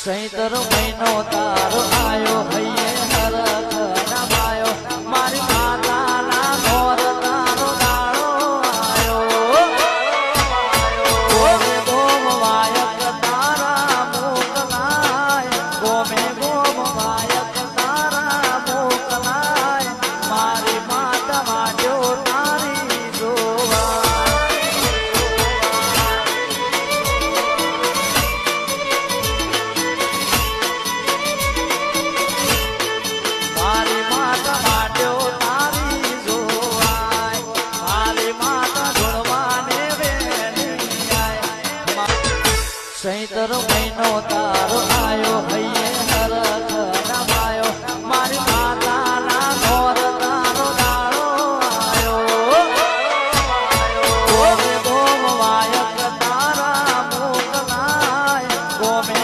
ચૈત્ર મહિનો તારો આયો હૈયે હરખ નમાયો મારી માતાના ઘોર તારો દાડો આયો ગોમે ગોમ વાયક તારા મોકલાય ગોમે ગોમ વાયક તારા મોકલાય મારી માતા વાજો તારી જોવા ચૈત્ર મહિનો તારો આયો હૈયે હરખ નમાયો મારી માતાના ઘોર તારો દાડો આયો ગોમે ગોમ વાયક તારા મોકલાય ગોમે